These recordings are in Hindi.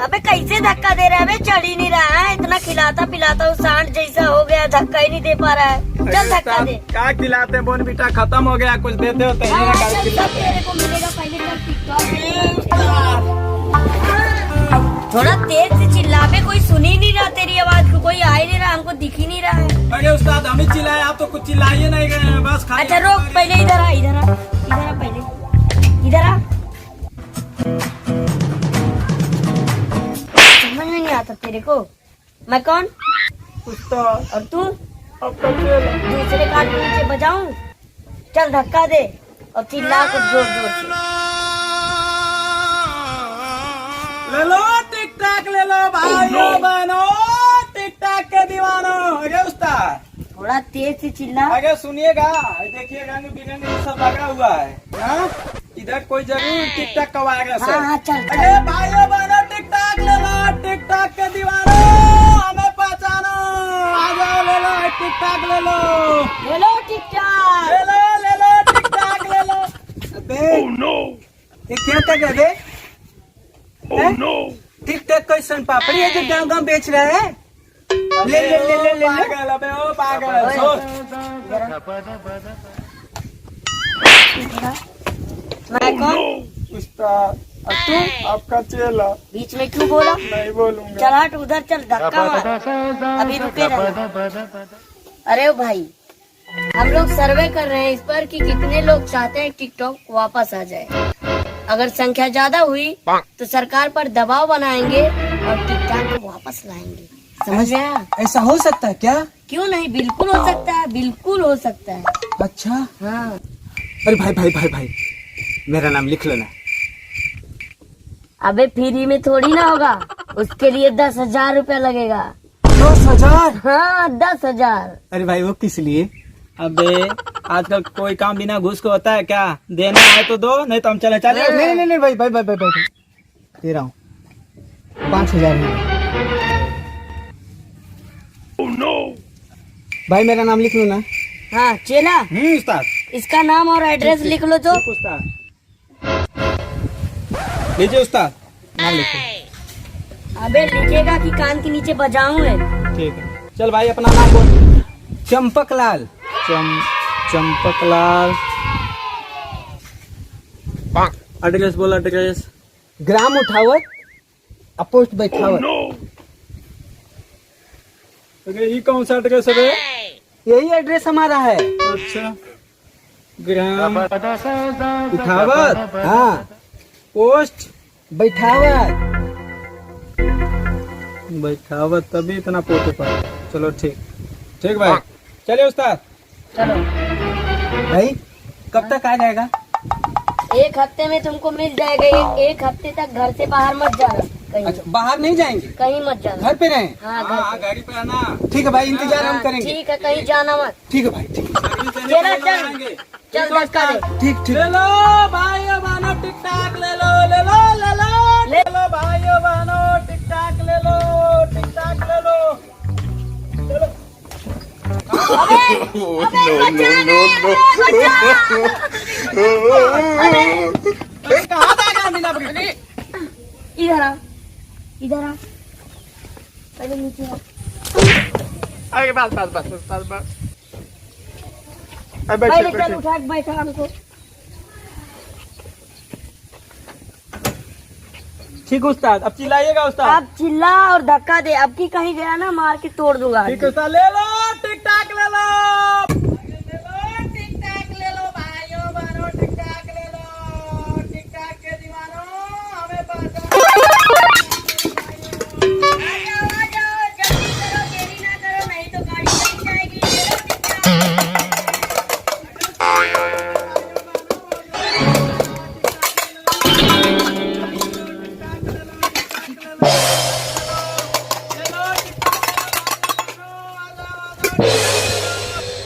अबे कैसे धक्का दे रहा है? अबे चढ़ ही नहीं रहा है, इतना खिलाता पिलाता हूँ, सांड जैसा हो गया, धक्का ही नहीं दे पा रहा है। चल धक्का दे। क्या खिलाते हैं? बोन बेटा खत्म हो गया, कुछ देते होते हैं। चल सब तेरे को मिलेगा, पहले चल टिकटॉक। थोड़ा तेज से चिल्ला बे, कोई सुन ही नहीं रहा तेरी आवाज को, कोई आ ही नहीं रहा, हमको दिख ही नहीं रहा है। अरे उस्ताद हम ही चिल्लाए, आप तो कुछ चिल्लाइए नहीं गए, बस खाली। अच्छा रोक, पहले इधर आ, इधर आ, इधर आ, पहले इधर आ। समझ में नहीं आता तेरे को मैं कौन? उस्ताद और तू? आपका खेल दूसरे कान के नीचे बजाऊं? चल धक्का दे और चिल्ला कुछ जोर जोर से। ले लो टिक टाक, ले लो भाइयों बहनों, टिक टाक के दीवानों। अरे उस्ताद थोड़ा तेज से चिल्ला। आगे सुनिएगा, देखिएगा बिरंग सब लगा हुआ है। हाँ? इधर कोई जरूर टिक टाक करवाएगा सर। हाँ चल चल। अरे भाइयों बहनों टिक टाक ले लो, टिक टाक के दीवानों, हमें पहचानो, आ जाओ ले लो टिक टाक ले लो, ले लो टिकटॉक, ले लो टिक टाक ले लो। अबे ये क्या कर रहे? टिक टाक कोई सन पापड़ी है जो गाँव गाँव बेच रहा है? ले ले ले ले ले पागल, अबे ओ पागल। मैं कौन? उस्ताद और तू? आपका चेला। बीच में क्यों बोला? नहीं बोलूंगा। चल हट उधर, चल धक्का मार, अभी रुके रहना। अरे भाई हम लोग सर्वे कर रहे हैं इस पर कि कितने लोग चाहते हैं टिकटॉक वापस आ जाए। अगर संख्या ज्यादा हुई तो सरकार पर दबाव बनाएंगे और टिकटॉक को वापस लाएंगे। समझ में आया? ऐसा हो सकता है क्या? क्यों नहीं, बिल्कुल हो सकता है, बिल्कुल हो सकता है। अच्छा। हाँ अरे भाई भाई भाई भाई मेरा नाम लिख लो ना। अबे फ्री में थोड़ी ना होगा, उसके लिए 10,000 रुपया लगेगा। 10,000? हाँ 10,000। अरे भाई वो किस लिए? अबे आजकल कोई काम बिना घूस को होता है क्या? देना है तो दो, नहीं तो हम चले चले। नहीं नहीं नहीं भाई भाई भाई भाई भाई दे रहा हूँ 5,000 में। भाई मेरा नाम लिख लो ना। हाँ चेला, उस्ताद इसका नाम और एड्रेस लिख लो तो। उस्ताद लीजिए उस्ताद, नाम लिखो। अबे लिखेगा कि कान के नीचे बजाऊं है? ठीक है चल भाई अपना नाम बोल। चंपकलाल। चंपकलाल। एड्रेस बोल, एड्रेस। ग्राम उठावत, अपोस्ट बैठावत। ये कौन सा एड्रेस है? यही एड्रेस हमारा है। अच्छा ग्राम उठावत, हाँ पोस्ट बैठावत। बैठावत तभी इतना पोते पर। चलो ठीक ठीक भाई, चलिए उस्ताद। चलो भाई कब तक आ जाएगा? 1 हफ्ते में तुमको मिल जाएगा। एक हफ्ते तक घर से बाहर मत जाना कहीं। अच्छा बाहर नहीं जाएंगे? कहीं मत जाना, घर पे रहें? हाँ घर पे। गाड़ी पे आना। ठीक है भाई, इंतजार हम करेंगे। ठीक है, कहीं जाना मत। ठीक है भाई, ठीक है। चल चल चल धक्का दे। ठीक ठीक। ले लो भाइयों बहनों टिक टाक ले लो, ले लो ले लो ले लो भाइयों बहनों टिक टाक ले लो, टिक टाक ले लो। चलो। कहाँ था गांधी नगरी? इधर आ, इधर आ, पहले नीचे आ। आगे बस बस बस बस बस। पहले चल उठा के बैठा हमको। ठीक उस्ताद, अब चिल्लाइएगा उस्ताद। अब चिल्ला और धक्का दे, अब की कहीं गया ना मार के तोड़ दूंगा। ठीक उस्ताद, ले लो टिक टाक ले लो।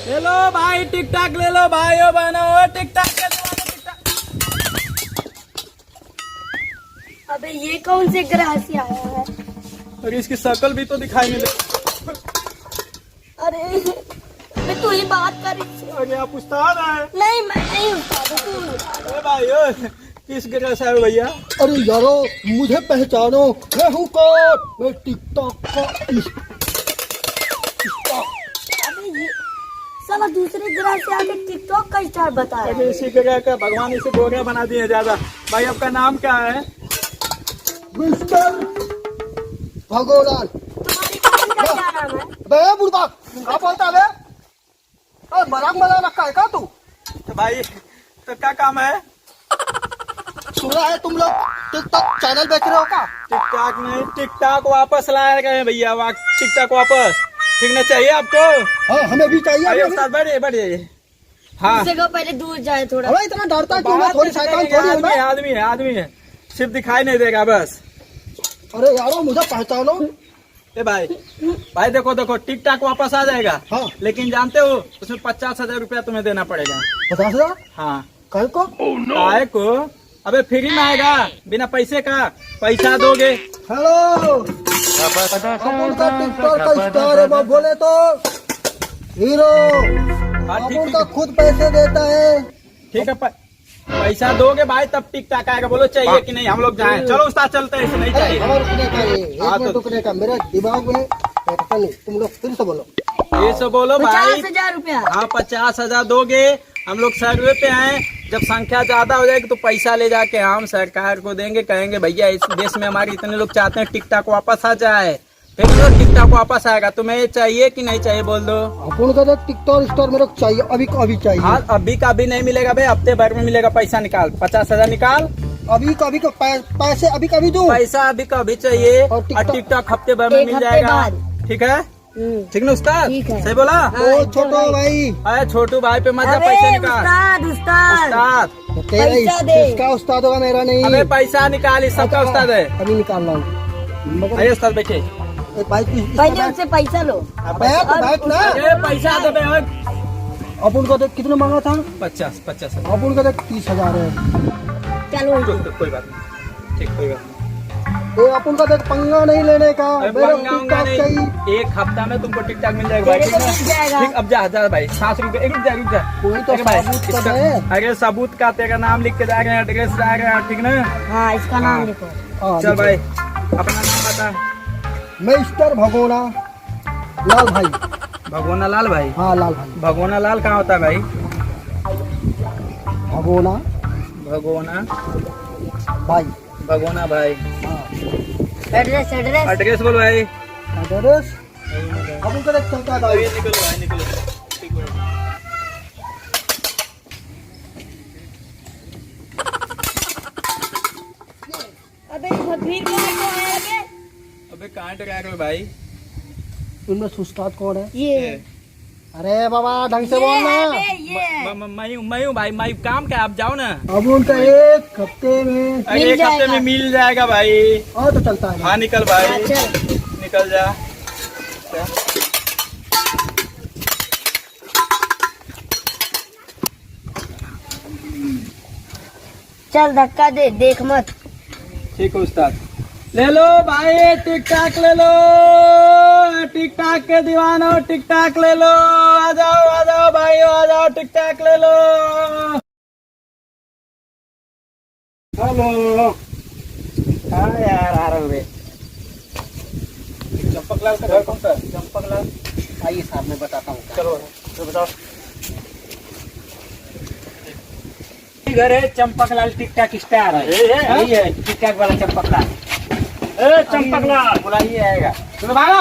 ले लो भाई टिक टाक ले लो भाइयों बहनों टिक टाक के दीवाने। अबे ये कौन से ग्राहसी आया है? अरे इसकी शक्ल भी तो दिखाई नहीं दे। अरे तू ही बात कर इससे। अरे आप उस्ताद हैं? नहीं मैं नहीं उस्ताद हूँ, तू उस्ताद है। अरे भाई किस ग्रह से आए भैया? अरे यारो मुझे पहचानो, मैं हूँ कौन? मैं टिकटॉक का अबे ये साला दूसरे ग्रह से आके टिकटॉक का स्टार बता रहा अरे है। इसी ग्रह का भगवान इसे गोरा बना दिए ज्यादा। भाई आपका नाम क्या है? मिस्टर भगोलाल। तुम्हारी कंपनी का क्या नाम है? बे बुढ़वा क्या बोलता बे? मजाक बना रखा है क्या तू? तो भाई तो क्या काम है? सुना है तुम लोग टिकटॉक चैनल बेच रहे हो क्या? टिकटॉक नहीं, टिकटॉक वापस लाए गए भैया। टिकटॉक वापस ठीक ना चाहिए आपको? हाँ हमें भी चाहिए। अरे हमें भी। उस्ताद बैठिए बैठिए। हाँ उससे कहो पहले दूर जाए थोड़ा। अबे इतना डरता क्यों? मैं बात थोड़ी कैसे शैतान करेंगे? थोड़ी हूँ आदमी है मैं। आदमी है आदमी है, सिर्फ दिखाई नहीं देगा बस। अरे यारो मुझे पहचानो। ए भाई भाई देखो देखो टिकटॉक वापस आ जाएगा। हाँ। लेकिन जानते हो उसमें 50,000 रुपया तुम्हें देना पड़ेगा। 50,000 हाँ। कल को? काहे को? अबे फ्री में आएगा बिना पैसे का। पैसा दोगे? हेलो अपन का टिकटॉक का स्टार है, वो बोले तो हीरो। हाँ, ठीक, अपन ठीक। का खुद पैसे देता है। ठीक है पैसा दोगे भाई तब टिकटॉक आएगा। बोलो चाहिए कि नहीं? हम लोग जाएं। चलो उस्ताद चलते हैं, इसे नहीं अरे चाहिए। हमारे रुकने का ये एक हाँ, मिनट तो- रुकने का मेरे दिमाग में पता नहीं। तुम लोग फिर से बोलो। ये सब बोलो भाई। 50,000 रुपया। हाँ 50,000 दोगे। हम लोग सर्वे पे आए, जब संख्या ज्यादा हो जाएगी तो पैसा ले जाके हम सरकार को देंगे। कहेंगे भैया इस देश में हमारे इतने लोग चाहते हैं टिकटॉक वापस आ जाए। फिर तो टिकटॉक वापस आएगा। तुम्हें ये चाहिए कि नहीं चाहिए बोल दो। अपन का टिकटॉक स्टार मेरे को चाहिए, अभी को अभी चाहिए। हाँ अभी का अभी नहीं मिलेगा भाई, हफ्ते भर में मिलेगा। पैसा निकाल, 50,000 निकाल। अभी को अभी को पैसे अभी कभी दूं। पैसा अभी का अभी चाहिए और और टिकटॉक- टिकटॉक हफ्ते भर में एक मिल हफ्ते जाएगा। बाद। ठीक है ठीक ना उस्ताद? ठीक है। सही बोला? ओ छोटो भाई अरे छोटू भाई पे मत जा, अबे पैसे निकाल। उस्ताद उस्ताद उस्ताद तेरा पैसा दे। इसका उस्ताद होगा मेरा नहीं। अबे पैसा निकाल, इस सबका उस्ताद है। अभी निकाल रहा हूँ मगर अरे उस्ताद बैठे। एक भाई तू पहले उनसे पैसा लो। बैठ बैठ ना। अरे पैसा दे बे। अपन को देख कितना मांगा था? 50 अपन को देख 30,000 है। चलो कोई बात नहीं, ठीक कोई बात नहीं। तो अपन का देख पंगा नहीं लेने का। अरे मेरे को मंगाऊंगा टिकटॉक चाहिए। नहीं, एक हफ्ता में तुमको टिकटॉक मिल जाएगा भाई। तेरे ठीक को ना? मिल जाएगा। ठीक अब जा भाई। 7 रुपए एक रुक जा। कोई तो अरे भाई, सबूत तो इसका- दे। अरे सबूत का तेरा नाम लिख के जाएगा, एड्रेस जाएगा। ठीक ना? हाँ इसका नाम लिखो। हाँ, चल देखो। भाई अपना नाम बता। मिस्टर भगोना लाल भाई। भगवाना लाल भाई। हाँ लाल भाई। भगवाना लाल कहाँ होता है भाई? भगोना भगवाना भाई। भगवाना भाई। हाँ एड्रेस एड्रेस एड्रेस बोलो भाई। एड्रेस अपन का देख चलता है भाई। निकलो भाई निकलो। ठीक है। अबे भीड़ कहाँ है अबे? अबे कहाँ टका रहे हो भाई? इनमें उस्ताद कौन है? ये अरे बाबा ढंग से बोल ना। मैं हूँ भाई। मैं काम क्या? आप जाओ ना। अब उनका एक हफ्ते में अरे मिल एक हफ्ते जाएगा। में मिल जाएगा भाई। और तो चलता है। हाँ निकल भाई। हाँ, चल निकल जा। चल धक्का दे, देख मत। ठीक है उस्ताद। ले लो भाई टिकटॉक ले लो। टिकटॉक के दीवानो टिकटॉक ले लो। आ जाओ भाई आ जाओ टिकटॉक ले लो। हेलो। हाँ यार आ रहा हूँ। चंपक लाल का घर कौन सा? चंपक लाल। आइए साहब मैं बताता हूँ। चलो तो बताओ। घर है चंपक लाल टिकटॉक स्टार है। यही है टिकटॉक वाला चंपक लाल। चंपक लाल बुलाइए आएगा। चलो बाहर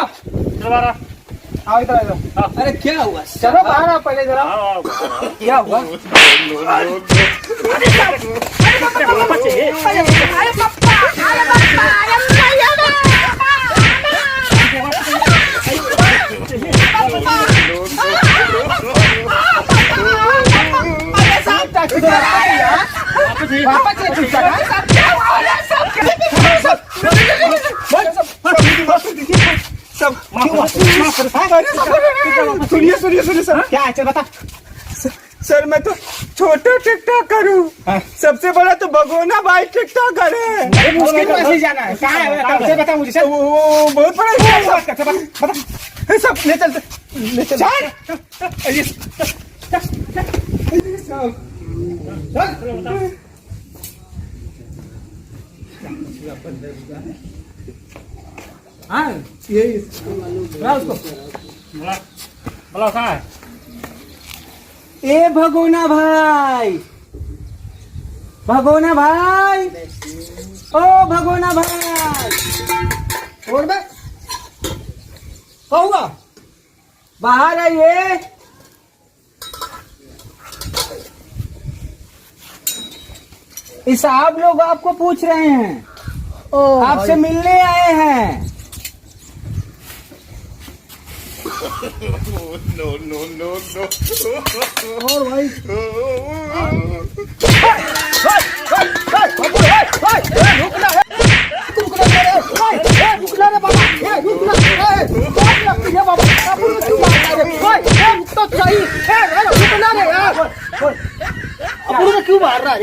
आओ इधर आओ। अरे क्या हुआ? चलो बाहर आओ पहले जरा। क्या हुआ? सुनिए सर। क्या है? चल बता। सर मैं तो छोटा टिकटॉक करूँ। सबसे बड़ा तो भगोना भाई टिकटॉक करे। मुश्किल में जाना है। कहाँ है? बता मुझे। वो बहुत बड़ा है। सब ले चलते। हाँ यही उसको बोला कहाँ है? ए भगोना भाई, भगोना भाई, ओ भगोना भाई, छोड़ बे, क्या हुआ? बाहर आइए। इस साहब लोग आपको पूछ रहे हैं, ओ आपसे मिलने आए हैं। और भाई क्यों मार रहा है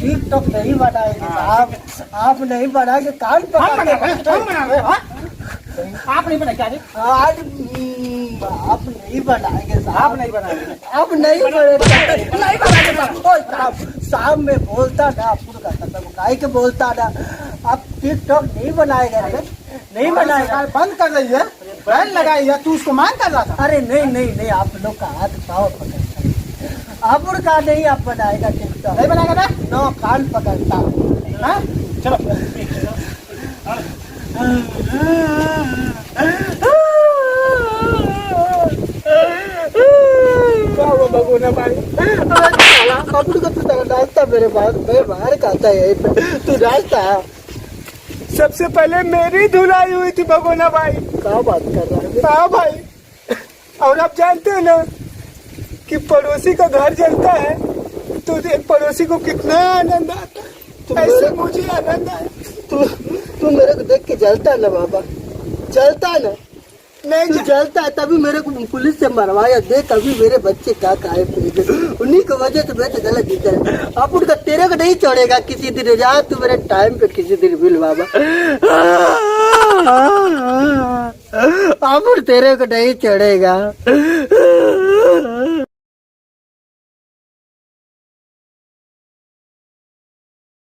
टिकटॉक नहीं बनाएंगे साहब, आप नहीं बनाएंगे कान आप नहीं बना क्या? आज आप नहीं बनाएंगे साहब, नहीं बनाएंगे आप नहीं बनाएंगे साहब। साहब में बोलता ना आपको गाय के बोलता ना, आप टिकटॉक नहीं बनाएंगे, नहीं बनाएगा, बंद कर रही है, बैन लगाई है, तू उसको मान कर रहा था। अरे नहीं नहीं नहीं, आप लोग का हाथ पाँव पकड़ता आप का नहीं, आप बनाएगा टिकटॉक नहीं बनाएगा ना? नो कान पकड़ता। हाँ? चलो क्या हुआ भगोना भाई? कपड़े का तू डालता मेरे पास, मैं बाहर खाता है यहीं पे, तू डालता। सबसे पहले मेरी धुलाई हुई थी भगोना भाई। क्या बात कर रहा है? हाँ भाई, और आप जानते हैं ना कि पड़ोसी का घर जलता है तो एक पड़ोसी को कितना आनंद आता है, ऐसे मुझे आनंद आया। तू मेरे को देख के जलता ना बाबा, जलता ना? नहीं तू जलता है तभी मेरे को पुलिस से मरवाया। देख अभी मेरे बच्चे क्या खाए पिए, उन्हीं की वजह से मैं तो गलत जीता है। अब उनका तेरे को नहीं छोड़ेगा किसी दिन, जा तू मेरे टाइम पे किसी दिन मिल बाबा। अब तेरे को नहीं छोड़ेगा।